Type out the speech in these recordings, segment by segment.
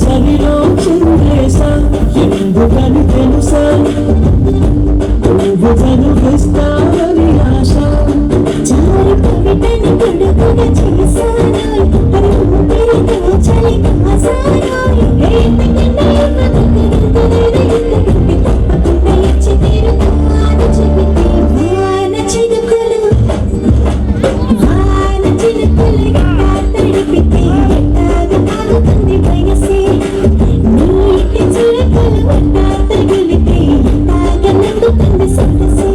చలిలో చిందేసా ఎందుకని తెలుసా నువ్వు కనిపిస్తావని ఆశ చారి కవితని కొడుకుగా చేశాను అది ఊపిరితో చలి కాసాను తప్పకుండా ఇచ్చి తీరుతాను చెబితే వాన చినుకులు తడిపితే ఎట్టాగా ఆగుతుంది వయసే నీటి చిలకలు అట్టా తగిలితే ఎట్టాగా నందుతుంది సొగసే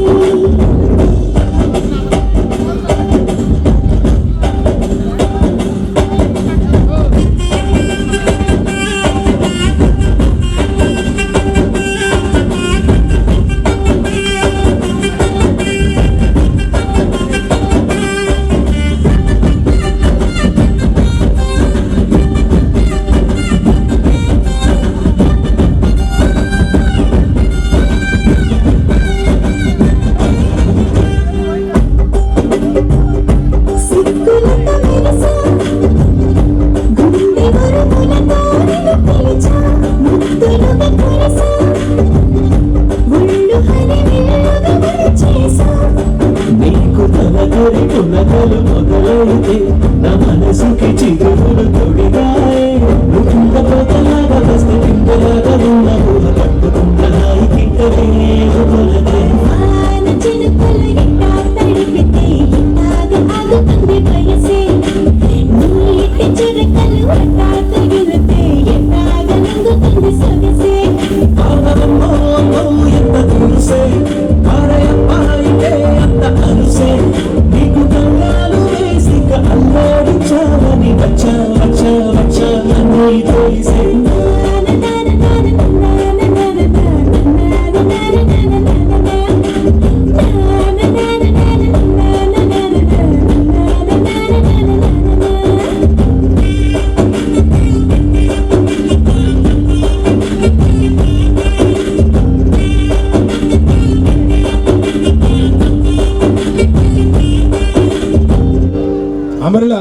పునగలు మొదలైతే నా మనసుకి చిగురులు తొడిగాయే నువ్వు పోతలాగా వస్తే కిందలాగా ఉన్న ఊహ పట్టుకున్న నాయి కిందలే మొదలతే వాన చినుకులు ఎట్టా తడిపితే ఎట్టాగా ఆగుతుంది వయసే నీటి చిరకలు అట్టా తగిలితే ఎట్టాగా నందుతుంది సొగసే ఎంత తులసే ఆరయమ్మాయితే అంత అరుసే నీకు కళ్ళాలు వేసి అల్లాడించాలని వచ్చా వచ్చా వచ్చా అన్నీ తెలిసే అమరుల